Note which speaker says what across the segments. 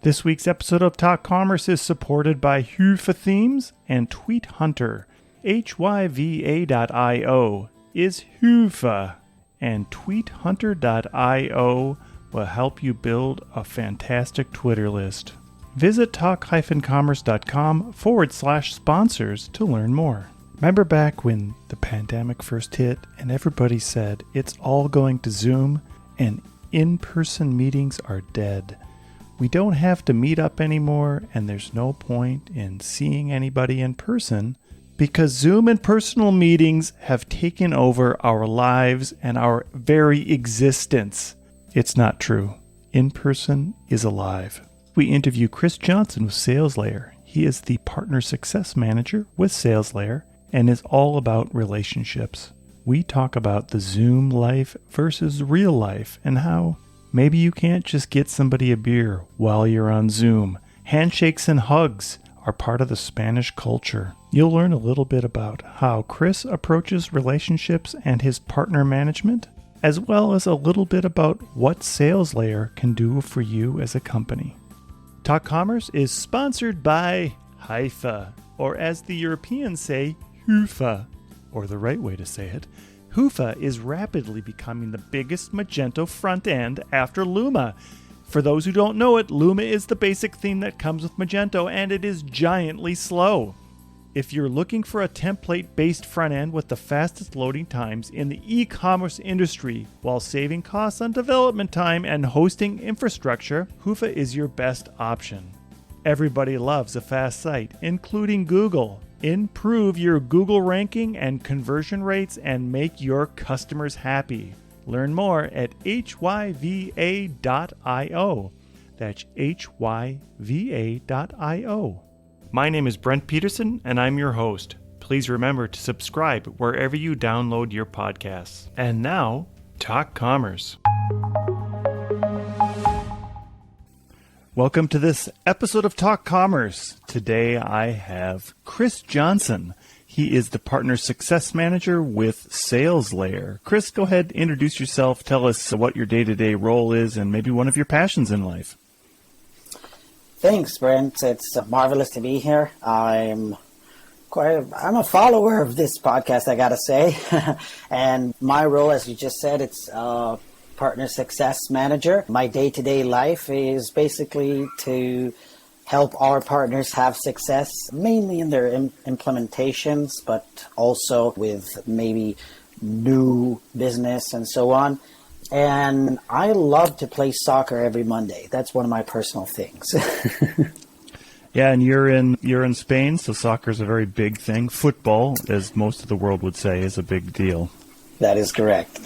Speaker 1: This week's episode of Talk Commerce is supported by Hyva Themes and Tweet Hunter. Hyva.io is Hyva, and TweetHunter.io will help you build a fantastic Twitter list. Visit talk-commerce.com/sponsors to learn more. Remember back when the pandemic first hit and everybody said it's all going to Zoom and in-person meetings are dead? We don't have to meet up anymore, and there's no point in seeing anybody in person because Zoom and personal meetings have taken over our lives and our very existence. It's not true. In-person is alive. We interview Chris Johnson with SalesLayer. He is the Partner Success Manager with SalesLayer and is all about relationships. We talk about the Zoom life versus real life and how maybe you can't just get somebody a beer while you're on Zoom. Handshakes and hugs are part of the Spanish culture. You'll learn a little bit about how Chris approaches relationships and his partner management, as well as a little bit about what SalesLayer can do for you as a company. Talk Commerce is sponsored by Hyva, or as the Europeans say, Hyva, or the right way to say it. Hyva is rapidly becoming the biggest Magento front end after Luma. For those who don't know it, Luma is the basic theme that comes with Magento, and it is giantly slow. If you're looking for a template-based front end with the fastest loading times in the e-commerce industry while saving costs on development time and hosting infrastructure, Hyva is your best option. Everybody loves a fast site, including Google. Improve your Google ranking and conversion rates and make your customers happy. Learn more at hyva.io. That's hyva.io. My name is Brent Peterson, and I'm your host. Please remember to subscribe wherever you download your podcasts. And now, Talk Commerce. Welcome to this episode of Talk Commerce. Today I have Chris Johnson. He is the Partner Success Manager with SalesLayer. Chris, go ahead, introduce yourself. Tell us what your day-to-day role is and maybe one of your passions in life.
Speaker 2: Thanks, Brent. It's marvelous to be here. I'm a follower of this podcast, I gotta say. And my role, as you just said, it's Partner Success Manager. My day-to-day life is basically to help our partners have success, mainly in their implementations, but also with maybe new business and so on. And I love to play soccer every Monday. That's one of my personal things.
Speaker 1: Yeah, and you're in Spain, so soccer is a very big thing. Football, as most of the world would say, is a big deal.
Speaker 2: That is correct.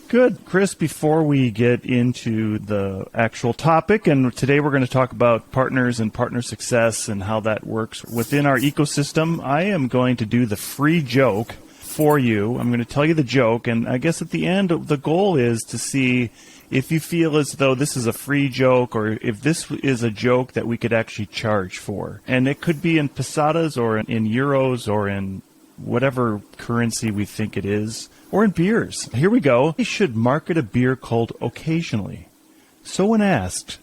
Speaker 1: Good. Chris, before we get into the actual topic, and today we're going to talk about partners and partner success and how that works within our ecosystem, I am going to do the free joke for you. I'm going to tell you the joke, and I guess at the end, the goal is to see if you feel as though this is a free joke or if this is a joke that we could actually charge for. And it could be in pesetas or in euros or in whatever currency we think it is, or in beers. Here we go. We should market a beer called Occasionally. So when asked,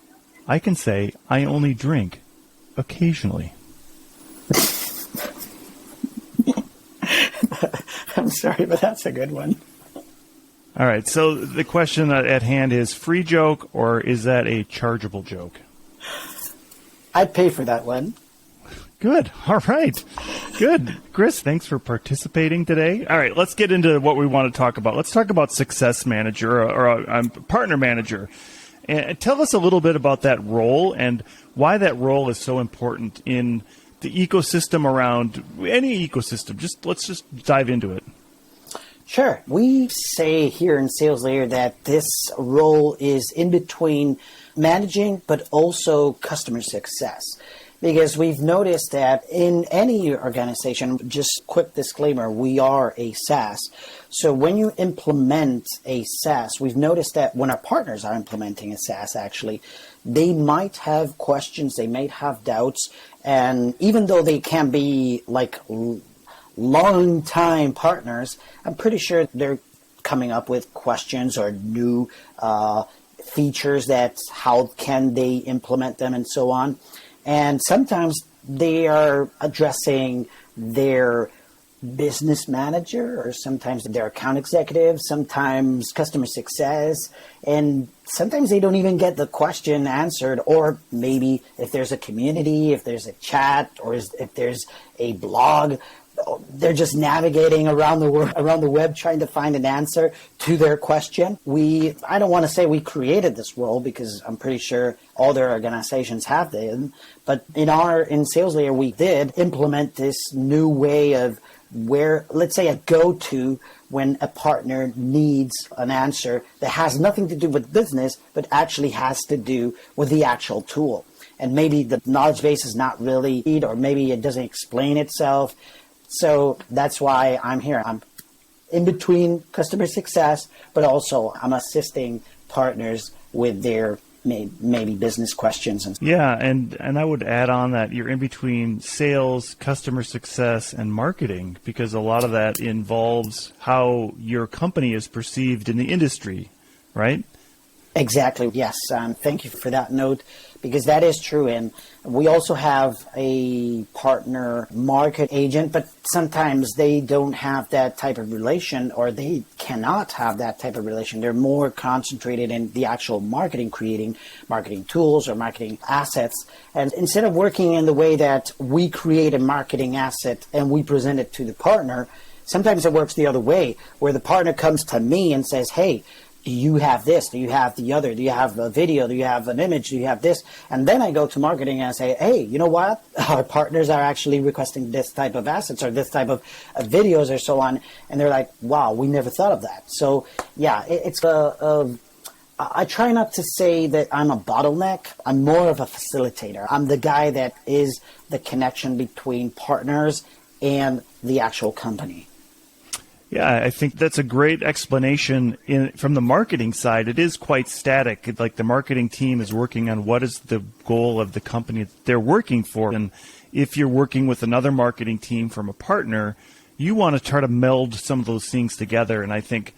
Speaker 1: I can say, I only drink occasionally.
Speaker 2: I'm sorry, but that's a good one.
Speaker 1: All right, so the question at hand is free joke, or is that a chargeable joke?
Speaker 2: I'd pay for that one.
Speaker 1: Good. All right. Good. Chris, thanks for participating today. All right, let's get into what we want to talk about. Let's talk about Success Manager or Partner Manager. And tell us a little bit about that role and why that role is so important in the ecosystem around any ecosystem. Let's just dive into it.
Speaker 2: Sure. We say here in SalesLayer that this role is in between managing but also customer success. Because we've noticed that in any organization, just quick disclaimer, we are a SaaS. So when you implement a SaaS, we've noticed that when our partners are implementing a SaaS, actually, they might have questions, they might have doubts. And even though they can be like long-time partners, I'm pretty sure they're coming up with questions or new features that how can they implement them and so on. And sometimes they are addressing their business manager, or sometimes their account executive, sometimes customer success, and sometimes they don't even get the question answered. Or maybe if there's a community, if there's a chat, or if there's a blog, they're just navigating around the web trying to find an answer to their question. I don't want to say we created this role, because I'm pretty sure all their organizations have them, but in SalesLayer we did implement this new way of where, let's say, a go-to when a partner needs an answer that has nothing to do with business, but actually has to do with the actual tool. And maybe the knowledge base is not really, or maybe it doesn't explain itself. So that's why I'm here. I'm in between customer success, but also I'm assisting partners with their maybe business questions.
Speaker 1: Yeah, and I would add on that you're in between sales, customer success, and marketing, because a lot of that involves how your company is perceived in the industry, right?
Speaker 2: Exactly, yes. Thank you for that note, because that is true. And we also have a partner market agent, but sometimes they don't have that type of relation, or they cannot have that type of relation. They're more concentrated in the actual marketing, creating marketing tools or marketing assets. And instead of working in the way that we create a marketing asset and we present it to the partner, sometimes it works the other way, where the partner comes to me and says, hey, do you have this? Do you have the other? Do you have a video? Do you have an image? Do you have this? And then I go to marketing and I say, hey, you know what? Our partners are actually requesting this type of assets or this type of videos or so on. And they're like, wow, we never thought of that. So yeah, I try not to say that I'm a bottleneck. I'm more of a facilitator. I'm the guy that is the connection between partners and the actual company.
Speaker 1: Yeah, I think that's a great explanation. From the marketing side, it is quite static. Like the marketing team is working on what is the goal of the company that they're working for. And if you're working with another marketing team from a partner, you want to try to meld some of those things together. And I think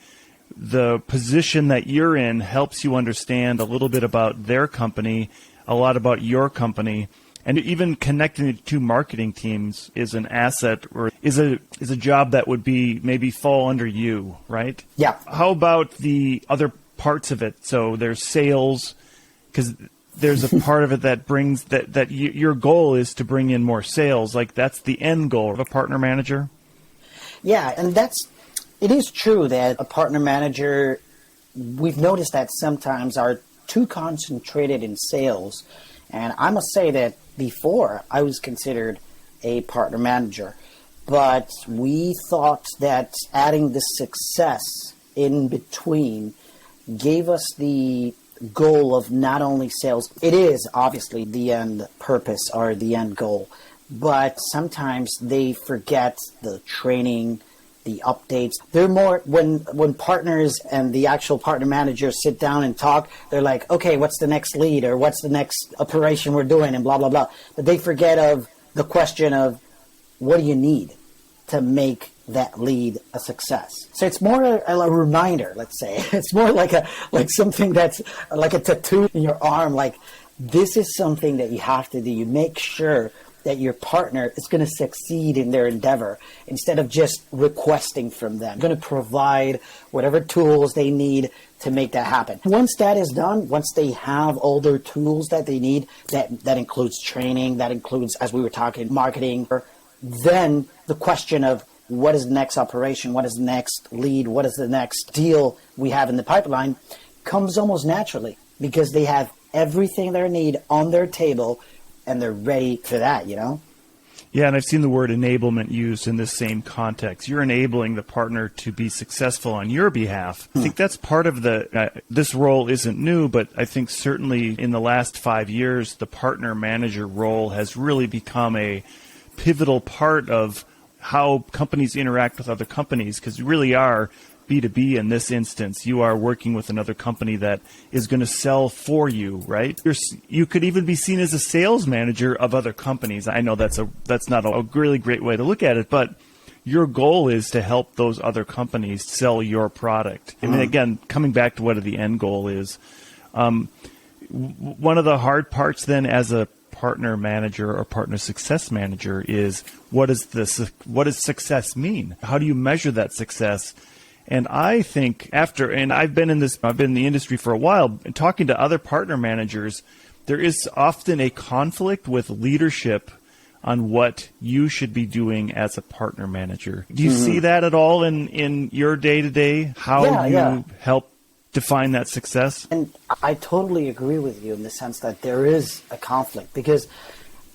Speaker 1: the position that you're in helps you understand a little bit about their company, a lot about your company. And even connecting the two marketing teams is an asset, or is a job that would be maybe fall under you, right?
Speaker 2: Yeah.
Speaker 1: How about the other parts of it? So there's sales, because there's a part of it that brings that your goal is to bring in more sales. Like that's the end goal of a partner manager.
Speaker 2: Yeah, and it is true that a partner manager, we've noticed that sometimes are too concentrated in sales. And I must say that before I was considered a partner manager, but we thought that adding the success in between gave us the goal of not only sales. It is obviously the end purpose or the end goal, but sometimes they forget the training, the updates. They're more, when partners and the actual partner managers sit down and talk, they're like, okay, what's the next lead, or what's the next operation we're doing, and blah, blah, blah. But they forget of the question of what do you need to make that lead a success. So it's more a reminder, let's say. It's more like something that's like a tattoo in your arm, like this is something that you have to do. You make sure that your partner is going to succeed in their endeavor instead of just requesting from them. You're going to provide whatever tools they need to make that happen. Once that is done, once they have all their tools that they need, that includes training, that includes, as we were talking, marketing, then the question of what is the next operation, what is the next lead, what is the next deal we have in the pipeline comes almost naturally, because they have everything they need on their table and they're ready for that, you know?
Speaker 1: Yeah, and I've seen the word enablement used in this same context. You're enabling the partner to be successful on your behalf. I think that's part of this role isn't new, but I think certainly in the last 5 years, the partner manager role has really become a pivotal part of how companies interact with other companies, because you really are B2B in this instance. You are working with another company that is going to sell for you, right? You could even be seen as a sales manager of other companies. I know that's not a really great way to look at it, but your goal is to help those other companies sell your product. I mean, again, coming back to what the end goal is, One of the hard parts then as a partner manager or partner success manager is what does success mean? How do you measure that success? And I think I've been in the industry for a while, and talking to other partner managers, there is often a conflict with leadership on what you should be doing as a partner manager. Do you see that at all in your day-to-day? How you help define that success?
Speaker 2: And I totally agree with you in the sense that there is a conflict, because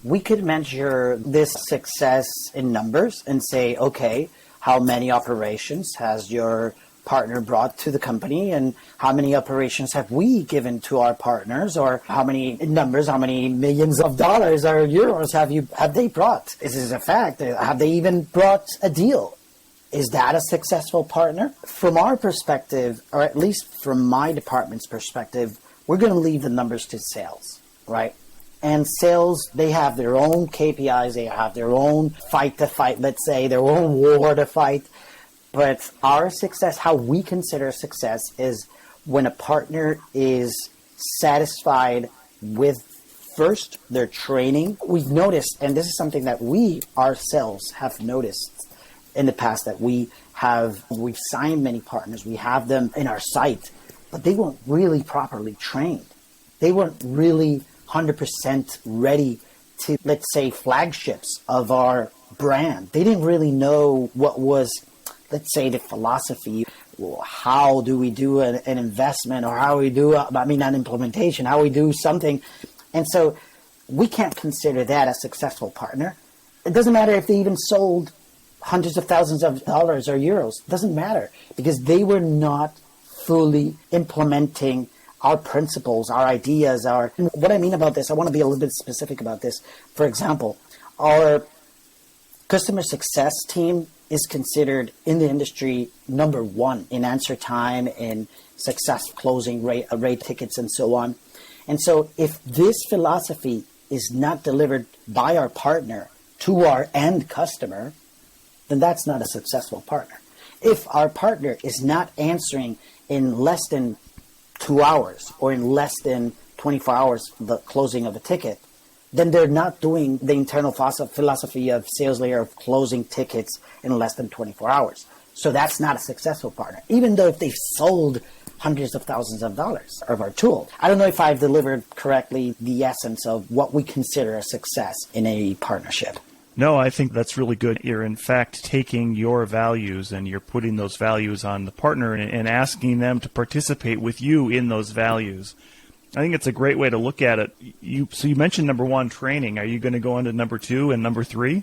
Speaker 2: we could measure this success in numbers and say, okay, how many operations has your partner brought to the company, and how many operations have we given to our partners, or how many millions of dollars or euros have they brought? Is this a fact? Have they even brought a deal? Is that a successful partner? From our perspective, or at least from my department's perspective, we're going to leave the numbers to sales, right? And sales, they have their own KPIs, they have their own fight to fight, let's say, their own war to fight. But our success, how we consider success, is when a partner is satisfied with, first, their training. We've noticed, and this is something that we ourselves have noticed in the past, that we've signed many partners, we have them in our site, but they weren't really properly trained. They weren't really 100% ready to, let's say, flagships of our brand. They didn't really know what was, let's say, the philosophy. How do we do an investment, or how we do, an implementation, how we do something. And so we can't consider that a successful partner. It doesn't matter if they even sold hundreds of thousands of dollars or euros. It doesn't matter, because they were not fully implementing our principles, our ideas, what I mean about this, I want to be a little bit specific about this. For example, our customer success team is considered in the industry number one in answer time, in success closing rate tickets, and so on. And so if this philosophy is not delivered by our partner to our end customer, then that's not a successful partner. If our partner is not answering in less than 2 hours or in less than 24 hours the closing of a ticket, then they're not doing the internal philosophy of SalesLayer of closing tickets in less than 24 hours. So that's not a successful partner, even though if they've sold hundreds of thousands of dollars of our tool. I don't know if I've delivered correctly the essence of what we consider a success in a partnership.
Speaker 1: No, I think that's really good. You're, in fact, taking your values and you're putting those values on the partner and asking them to participate with you in those values. I think it's a great way to look at it. So you mentioned number one, training. Are you going to go into number two and number three?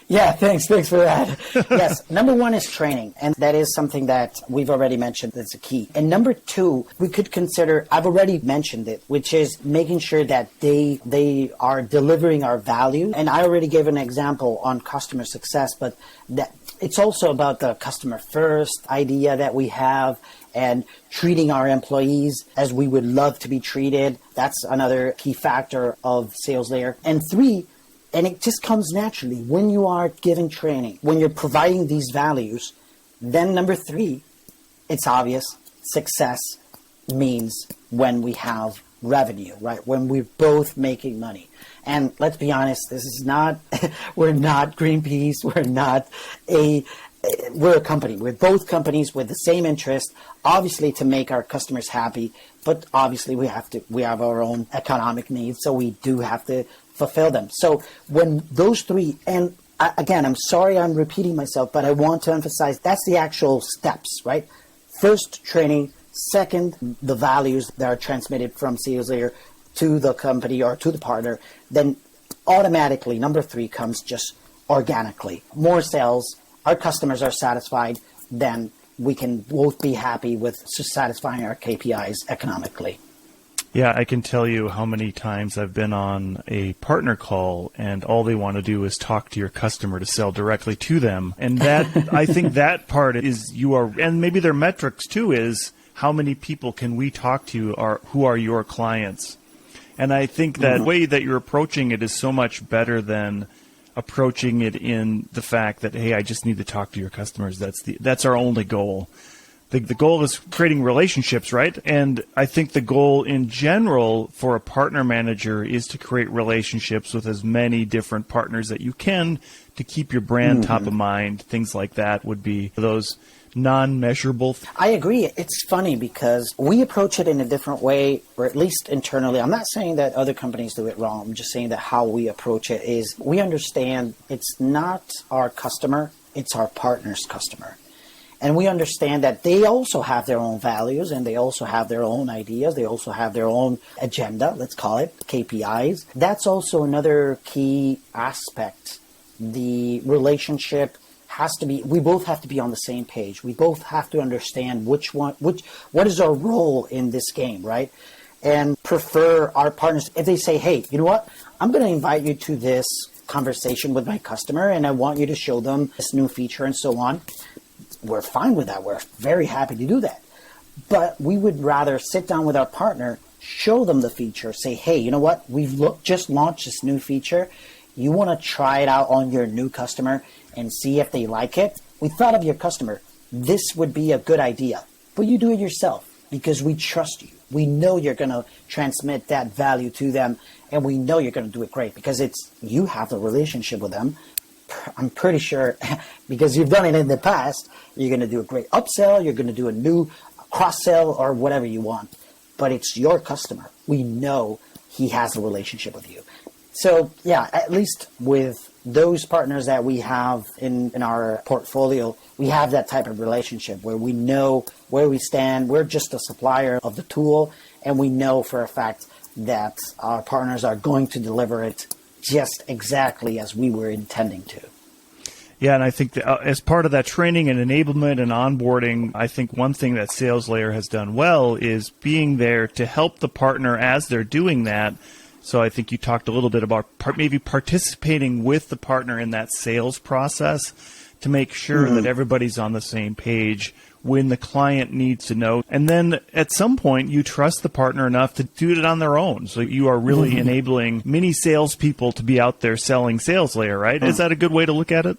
Speaker 2: Yeah, thanks for that. Yes, number one is training, and that is something that we've already mentioned that's a key. And number two, we could consider, I've already mentioned it, which is making sure that they are delivering our value. And I already gave an example on customer success, but that it's also about the customer first idea that we have, and treating our employees as we would love to be treated. That's another key factor of SalesLayer. And three, and it just comes naturally when you are giving training, when you're providing these values, then number three, it's obvious, success means when we have revenue, right? When we're both making money. And let's be honest, this is not, we're not Greenpeace, we're a company. We're both companies with the same interest, obviously to make our customers happy, but obviously we have our own economic needs, so we do have to fulfill them. So when those three, and again, I'm sorry I'm repeating myself, but I want to emphasize that's the actual steps, right? First, training. Second, the values that are transmitted from SalesLayer to the company or to the partner. Then automatically, number three comes just organically. More sales, our customers are satisfied, then we can both be happy with satisfying our KPIs economically.
Speaker 1: Yeah, I can tell you how many times I've been on a partner call and all they want to do is talk to your customer to sell directly to them. And that, I think that part is and maybe their metrics too is how many people can we talk to who are your clients. And I think that way that you're approaching it is so much better than approaching it in the fact that, hey, I just need to talk to your customers. That's our only goal. The goal is creating relationships, right? And I think the goal in general for a partner manager is to create relationships with as many different partners that you can to keep your brand top of mind. Things like that would be those non-measurable.
Speaker 2: I agree. It's funny because we approach it in a different way, or at least internally. I'm not saying that other companies do it wrong. I'm just saying that how we approach it is we understand it's not our customer, it's our partner's customer. And we understand that they also have their own values and they also have their own ideas. They also have their own agenda, let's call it, KPIs. That's also another key aspect. The relationship has to be, we both have to be on the same page. We both have to understand what is our role in this game, right? And prefer our partners. If they say, hey, you know what? I'm going to invite you to this conversation with my customer and I want you to show them this new feature and so on. We're fine with that. We're very happy to do that. But we would rather sit down with our partner, show them the feature, say, hey, you know what? We've just launched this new feature. You want to try it out on your new customer and see if they like it? We thought of your customer. This would be a good idea. But you do it yourself because we trust you. We know you're going to transmit that value to them, and we know you're going to do it great because you have a relationship with them. I'm pretty sure because you've done it in the past, you're going to do a great upsell, you're going to do a new cross-sell or whatever you want. But it's your customer. We know he has a relationship with you. So, yeah, at least with those partners that we have in our portfolio, we have that type of relationship where we know where we stand. We're just a supplier of the tool, and we know for a fact that our partners are going to deliver it just exactly as we were intending to.
Speaker 1: Yeah, and I think that, as part of that training and enablement and onboarding, I think one thing that SalesLayer has done well is being there to help the partner as they're doing that. So I think you talked a little bit about maybe participating with the partner in that sales process to make sure that everybody's on the same page when the client needs to know. And then at some point, you trust the partner enough to do it on their own. So you are really enabling many salespeople to be out there selling SalesLayer, right? Is that a good way to look at it?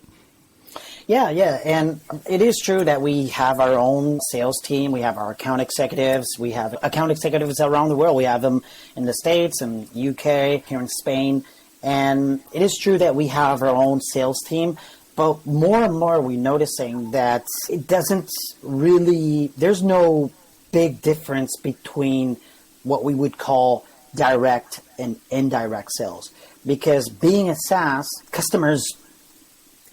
Speaker 2: Yeah. And it is true that we have our own sales team. We have our account executives. We have account executives around the world. We have them in the States and UK, here in Spain. And it is true that we have our own sales team. But more and more we're noticing that it doesn't really, there's no big difference between what we would call direct and indirect sales. Because being a SaaS, customers,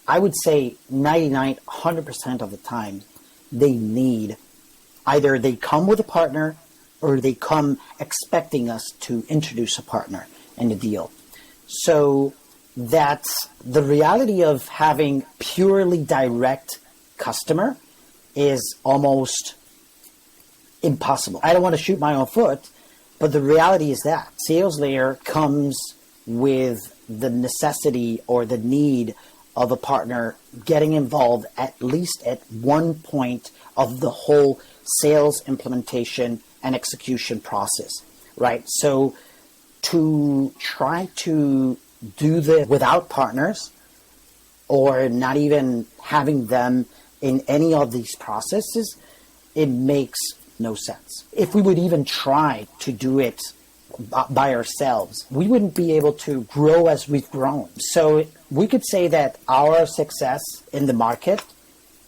Speaker 2: I would say 99, 100% of the time, they need, either they come with a partner or they come expecting us to introduce a partner in the deal. So that's the reality of having purely direct customer is almost impossible. I don't want to shoot my own foot, but the reality is that SalesLayer comes with the necessity or the need of a partner getting involved at least at one point of the whole sales implementation and execution process, right? So to try to do this without partners or not even having them in any of these processes, it makes no sense. If we would even try to do it by ourselves, we wouldn't be able to grow as we've grown. So we could say that our success in the market,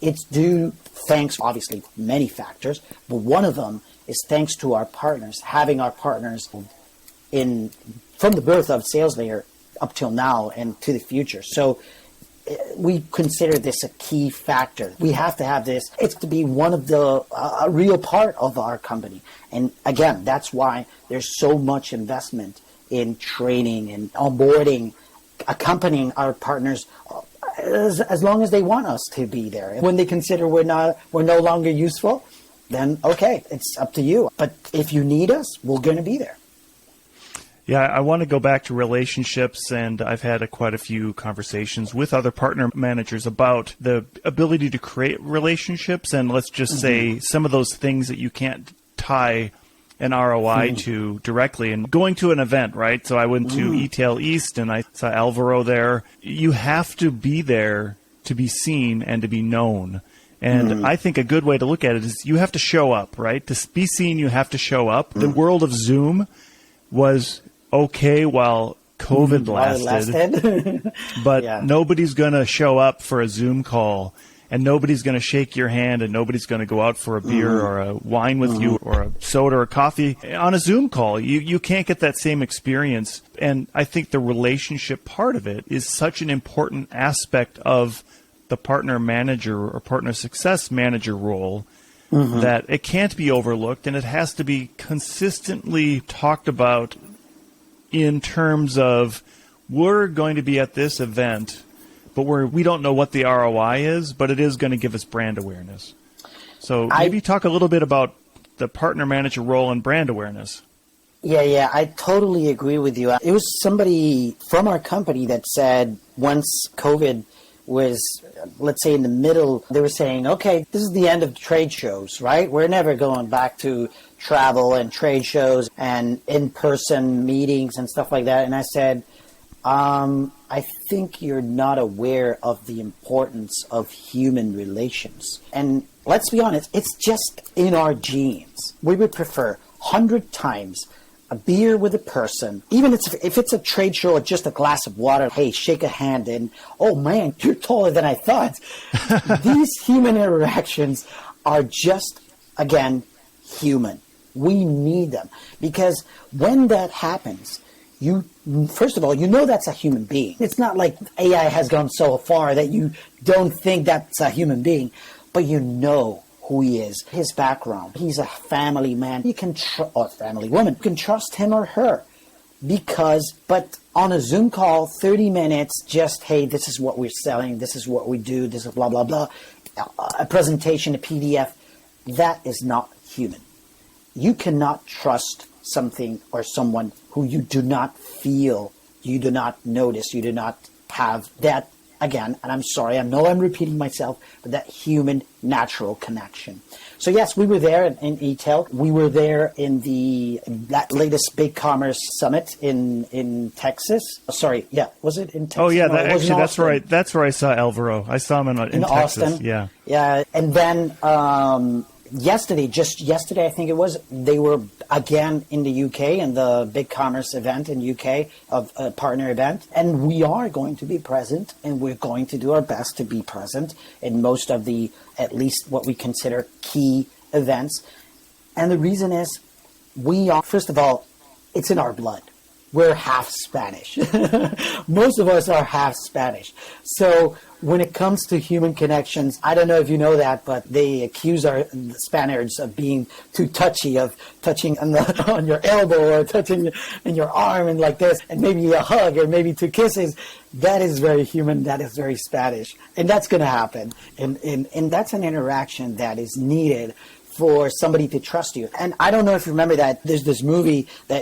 Speaker 2: it's due thanks, obviously, many factors, but one of them is thanks to our partners, having our partners from the birth of SalesLayer up till now and to the future. So we consider this a key factor. We have to have this. It's to be one of the a real part of our company. And again, that's why there's so much investment in training and onboarding, accompanying our partners as long as they want us to be there. When they consider we're no longer useful, then okay, it's up to you. But if you need us, we're going to be there.
Speaker 1: Yeah, I want to go back to relationships, and I've had quite a few conversations with other partner managers about the ability to create relationships, and let's just say some of those things that you can't tie an ROI to directly. And going to an event, right? So I went to eTail East, and I saw Alvaro there. You have to be there to be seen and to be known. And I think a good way to look at it is you have to show up, right? To be seen, you have to show up. The world of Zoom was okay while COVID lasted. But nobody's going to show up for a Zoom call, and nobody's going to shake your hand, and nobody's going to go out for a beer or a wine with you or a soda or coffee on a Zoom call. You can't get that same experience. And I think the relationship part of it is such an important aspect of the partner manager or partner success manager role that it can't be overlooked, and it has to be consistently talked about in terms of, we're going to be at this event, but we don't know what the ROI is, but it is going to give us brand awareness. So maybe talk a little bit about the partner manager role and brand awareness.
Speaker 2: Yeah, I totally agree with you. It was somebody from our company that said once COVID was, let's say, in the middle, they were saying, okay, this is the end of trade shows, right? We're never going back to travel and trade shows and in-person meetings and stuff like that. And I said, I think you're not aware of the importance of human relations. And let's be honest, it's just in our genes. We would prefer 100 times a beer with a person, even if it's a trade show or just a glass of water. Hey, shake a hand and, oh man, you're taller than I thought. These human interactions are just, again, human. We need them because when that happens, first of all, you know that's a human being. It's not like AI has gone so far that you don't think that's a human being, but you know who he is, his background. He's a family man. You can or family woman. You can trust him or her but on a Zoom call, 30 minutes, just, hey, this is what we're selling. This is what we do. This is blah, blah, blah. A presentation, a PDF, that is not human. You cannot trust something or someone who you do not feel, you do not notice, you do not have that, again, and I'm sorry, I know I'm repeating myself, but that human natural connection. So yes, we were there in e-tail. We were there in that latest Big Commerce Summit in Texas. Was it in Texas?
Speaker 1: Oh yeah, that's right. That's where I saw Alvaro. I saw him in Texas.
Speaker 2: Austin.
Speaker 1: Yeah.
Speaker 2: Yeah, and then yesterday, I think it was, they were again in the UK in the Big Commerce event in UK, of a partner event. And we are going to be present, and we're going to do our best to be present in most of the, at least what we consider key events. And the reason is first of all, it's in our blood. We're half Spanish. Most of us are half Spanish. So when it comes to human connections, I don't know if you know that, but they accuse the Spaniards of being too touchy, of touching on your elbow or touching in your arm and like this, and maybe a hug or maybe 2 kisses. That is very human. That is very Spanish. And that's going to happen. And that's an interaction that is needed for somebody to trust you. And I don't know if you remember that there's this movie that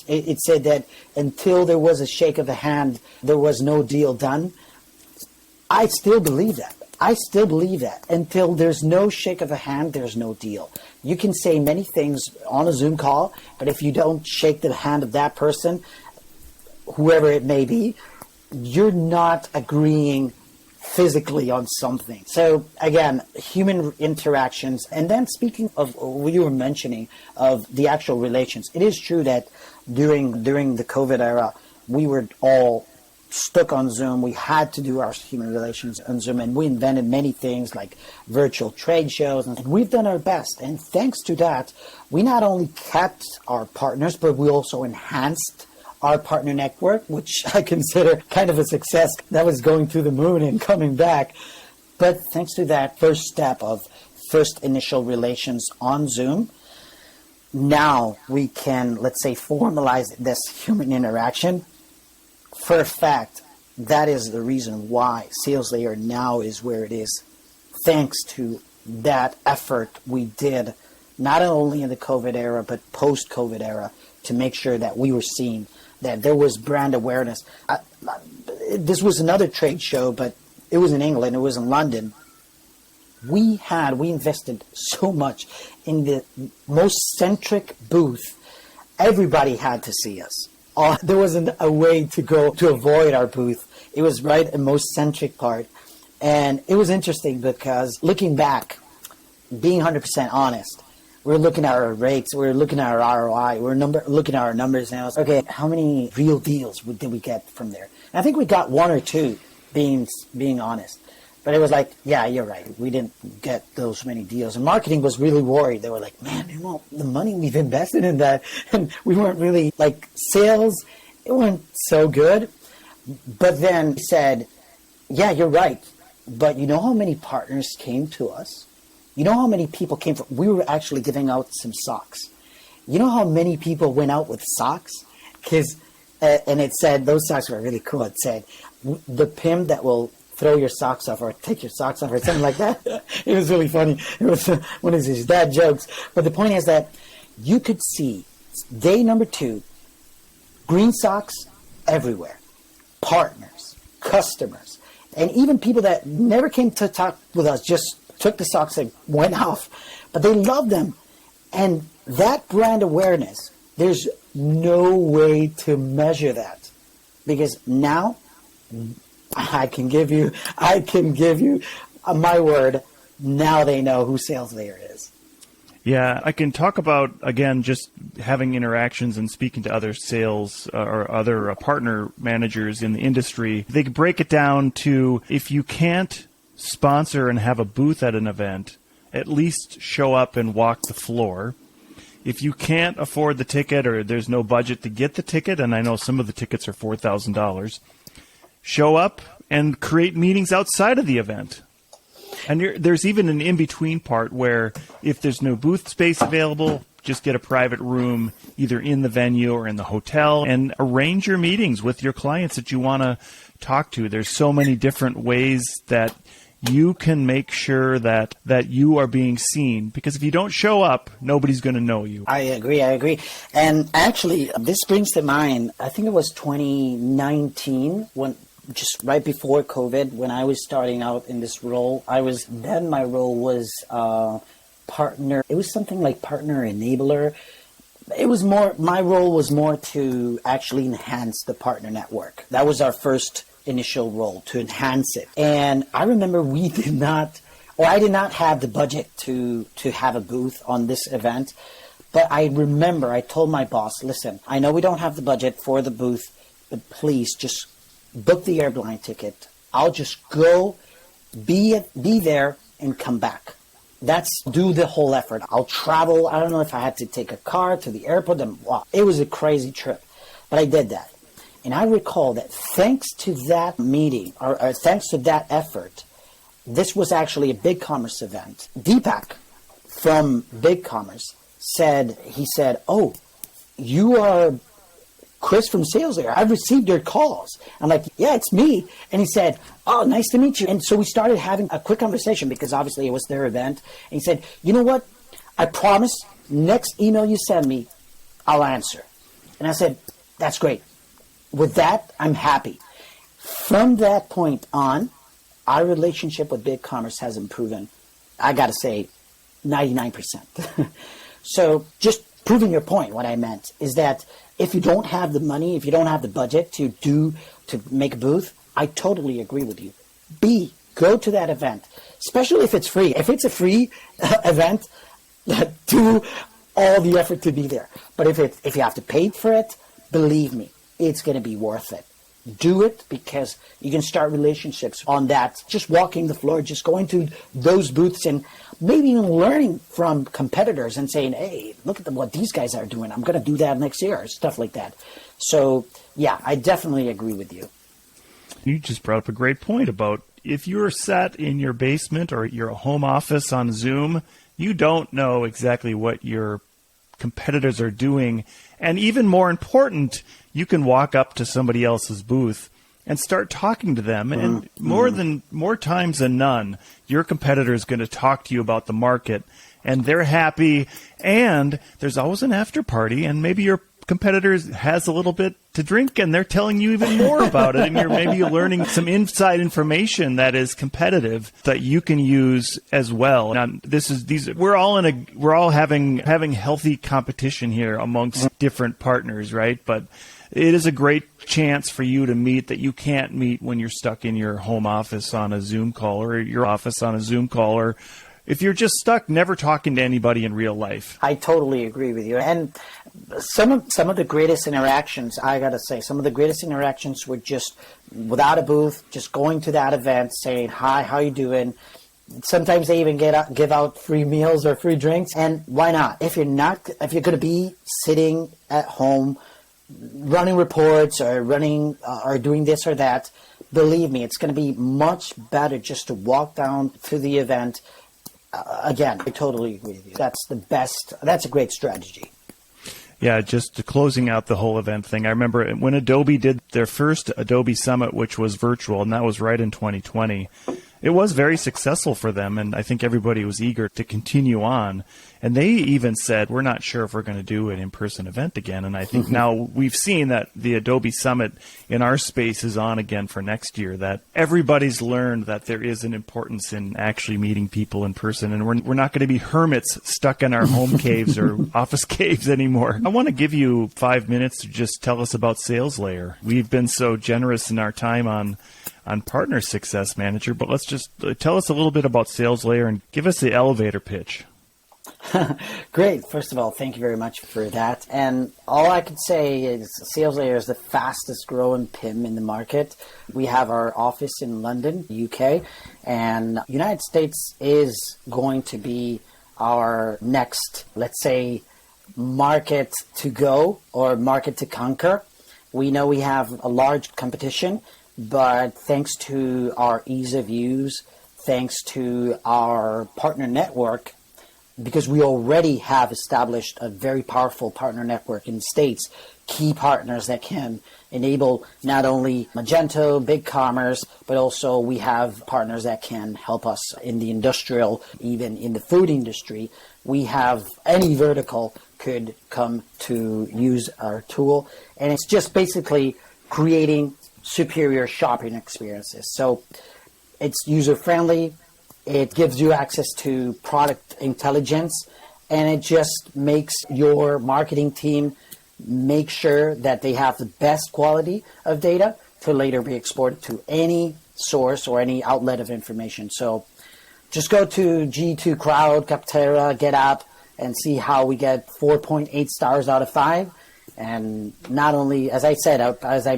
Speaker 2: it said that until there was a shake of the hand, there was no deal done. I still believe that. Until there's no shake of the hand, there's no deal. You can say many things on a Zoom call, but if you don't shake the hand of that person, whoever it may be, you're not agreeing physically on something. So again, human interactions. And then speaking of what you were mentioning of the actual relations, it is true that during the COVID era, we were all stuck on Zoom. We had to do our human relations on Zoom, and we invented many things like virtual trade shows, and we've done our best. And thanks to that, we not only kept our partners, but we also enhanced our partner network, which I consider kind of a success. That was going to the moon and coming back. But thanks to that first step of first initial relations on Zoom, now we can, let's say, formalize this human interaction. For a fact, that is the reason why SalesLayer now is where it is. Thanks to that effort we did, not only in the COVID era, but post-COVID era, to make sure that we were seen, that there was brand awareness. This was another trade show, but it was in England, it was in London. We invested so much in the most centric booth. Everybody had to see us. There wasn't a way to avoid our booth. It was right in most centric part. And it was interesting because looking back, being 100% honest, we're looking at our rates, we're looking at our ROI, looking at our numbers, and I was, okay, how many real deals did we get from there? And I think we got one or two, being honest. But it was like, yeah, you're right. We didn't get those many deals. And marketing was really worried. They were like, man, the money we've invested in that, and we weren't really, like, sales, it wasn't so good. But then he said, yeah, you're right. But you know how many partners came to us? You know how many people came from, we were actually giving out some socks. You know how many people went out with socks? Because, and it said, those socks were really cool. It said, the pimp that will throw your socks off or take your socks off or something like that. It was really funny. It was one of his dad jokes. But the point is that you could see day number 2, green socks everywhere, partners, customers, and even people that never came to talk with us just took the socks and went off. But they loved them. And that brand awareness, there's no way to measure that. Because now I can give you my word, now they know who Sales Layer is.
Speaker 1: Yeah, I can talk about, again, just having interactions and speaking to other sales or other partner managers in the industry. They could break it down to, if you can't sponsor and have a booth at an event, at least show up and walk the floor. If you can't afford the ticket or there's no budget to get the ticket, and I know some of the tickets are $4,000, show up and create meetings outside of the event. And there's even an in-between part where if there's no booth space available, just get a private room either in the venue or in the hotel and arrange your meetings with your clients that you want to talk to. There's so many different ways that you can make sure that you are being seen, because if you don't show up, nobody's going to know you.
Speaker 2: I agree. And actually, this brings to mind, I think it was 2019, when just right before COVID, when I was starting out in this role. My role was partner. It was something like partner enabler. My role was more to actually enhance the partner network. That was our first initial role, to enhance it. And I remember I did not have the budget to have a booth on this event. But I remember I told my boss, listen, I know we don't have the budget for the booth, but please just book the airline ticket. I'll just go, be there, and come back. Do the whole effort. I'll travel. I don't know if I had to take a car to the airport. Wow, it was a crazy trip. But I did that. And I recall that thanks to that meeting, or thanks to that effort, this was actually a BigCommerce event. Deepak from BigCommerce said, oh, you are Chris from Sales Layer. I've received your calls. I'm like, yeah, it's me. And he said, oh, nice to meet you. And so we started having a quick conversation because obviously it was their event. And he said, you know what? I promise next email you send me, I'll answer. And I said, that's great. With that, I'm happy. From that point on, our relationship with BigCommerce has improved, I got to say, 99%. So just proving your point, what I meant is that if you don't have the money, if you don't have the budget to make a booth, I totally agree with you. Go to that event, especially if it's free. If it's a free event, do all the effort to be there. But if you have to pay for it, believe me, it's going to be worth it. Do it because you can start relationships on that. Just walking the floor, just going to those booths and maybe even learning from competitors and saying, hey, look at what these guys are doing. I'm going to do that next year, stuff like that. So, yeah, I definitely agree with you.
Speaker 1: You just brought up a great point about if you're sat in your basement or your home office on Zoom, you don't know exactly what your competitors are doing. And even more important, you can walk up to somebody else's booth and start talking to them. And more times than none, your competitor is going to talk to you about the market, and they're happy. And there's always an after party, and maybe your competitor has a little bit to drink, and they're telling you even more about it. And you're maybe learning some inside information that is competitive that you can use as well. Now, we're all having healthy competition here amongst different partners, right? But it is a great chance for you to meet that you can't meet when you're stuck in your home office on a Zoom call or your office on a Zoom call, or if you're just stuck never talking to anybody in real life.
Speaker 2: I totally agree with you. And some of the greatest interactions, I got to say, some of the greatest interactions were just without a booth, just going to that event, saying, hi, how you doing? Sometimes they even give out free meals or free drinks. And why not? If you're going to be sitting at home, running reports or doing this or that, believe me, it's going to be much better just to walk down to the event. Again, I totally agree with you. That's the best. That's a great strategy.
Speaker 1: Yeah, just closing out the whole event thing. I remember when Adobe did their first Adobe Summit, which was virtual, and that was right in 2020. It was very successful for them, and I think everybody was eager to continue on. And they even said, we're not sure if we're going to do an in-person event again. And I think now we've seen that the Adobe Summit in our space is on again for next year, that everybody's learned that there is an importance in actually meeting people in person. And we're not going to be hermits stuck in our home caves or office caves anymore. I want to give you 5 minutes to just tell us about SalesLayer. We've been so generous in our time on Partner Success Manager, but let's just tell us a little bit about SalesLayer and give us the elevator pitch.
Speaker 2: Great. First of all, thank you very much for that. And all I could say is SalesLayer is the fastest growing PIM in the market. We have our office in London, UK, and United States is going to be our next, let's say, market to go or market to conquer. We know we have a large competition, but thanks to our ease of use, thanks to our partner network, because we already have established a very powerful partner network in the States, key partners that can enable not only Magento, BigCommerce, but also we have partners that can help us in the industrial, even in the food industry. We have any vertical could come to use our tool. And it's just basically creating superior shopping experiences. So it's user-friendly. It gives you access to product intelligence, and it just makes your marketing team make sure that they have the best quality of data to later be exported to any source or any outlet of information. So just go to G2 Crowd, Capterra, GetApp, and see how we get 4.8 stars out of 5. And not only, as I said, as I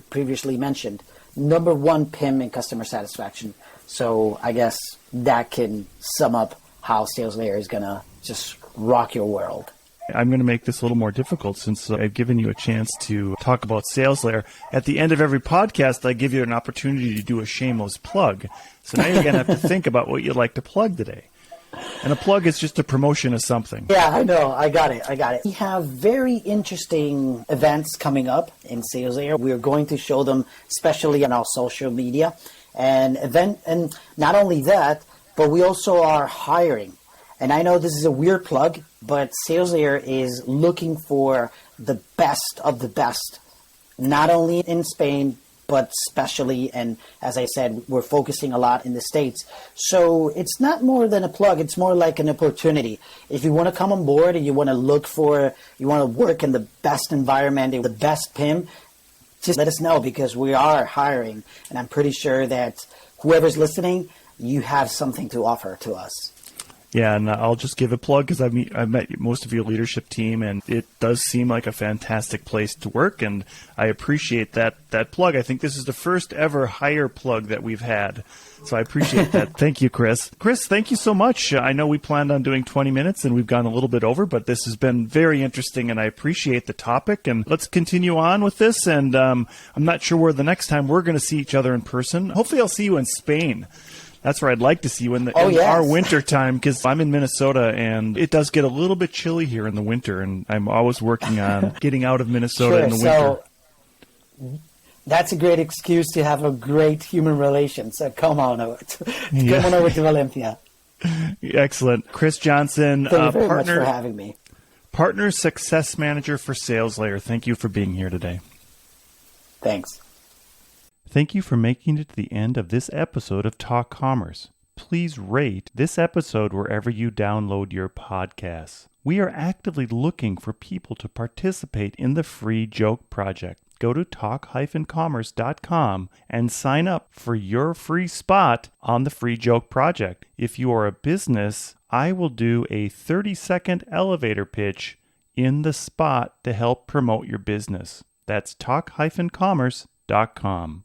Speaker 2: previously mentioned, #1 PIM in customer satisfaction. So I guess that can sum up how SalesLayer is going to just rock your world.
Speaker 1: I'm going to make this a little more difficult since I've given you a chance to talk about SalesLayer. At the end of every podcast, I give you an opportunity to do a shameless plug. So now you're going to have to think about what you'd like to plug today. And a plug is just a promotion of something.
Speaker 2: Yeah, I know. I got it. We have very interesting events coming up in SalesLayer. We're going to show them, especially on our social media. And not only that, but we also are hiring. And I know this is a weird plug, but SalesLayer is looking for the best of the best, not only in Spain, but especially, and as I said, we're focusing a lot in the States. So it's not more than a plug, it's more like an opportunity. If you want to come on board and you want to work in the best environment, the best PIM, just let us know, because we are hiring, and I'm pretty sure that whoever's listening, you have something to offer to us.
Speaker 1: Yeah, and I'll just give a plug because I've met most of your leadership team, and it does seem like a fantastic place to work, and I appreciate that plug. I think this is the first ever hire plug that we've had, so I appreciate that. Thank you, Chris. Chris, thank you so much. I know we planned on doing 20 minutes, and we've gone a little bit over, but this has been very interesting, and I appreciate the topic, and let's continue on with this, and I'm not sure where the next time we're going to see each other in person. Hopefully I'll see you in Spain. That's where I'd like to see you in our winter time, because I'm in Minnesota and it does get a little bit chilly here in the winter, and I'm always working on getting out of Minnesota in the winter.
Speaker 2: So that's a great excuse to have a great human relation. So come on over. Come on over to Olympia.
Speaker 1: Excellent. Chris Johnson,
Speaker 2: Thank you very much for having me.
Speaker 1: Partner Success Manager for SalesLayer. Thank you for being here today.
Speaker 2: Thanks.
Speaker 1: Thank you for making it to the end of this episode of Talk Commerce. Please rate this episode wherever you download your podcasts. We are actively looking for people to participate in the Free Joke Project. go to talk-commerce.com and sign up for your free spot on the Free Joke Project. If you are a business, I will do a 30-second elevator pitch in the spot to help promote your business. That's talk-commerce.com.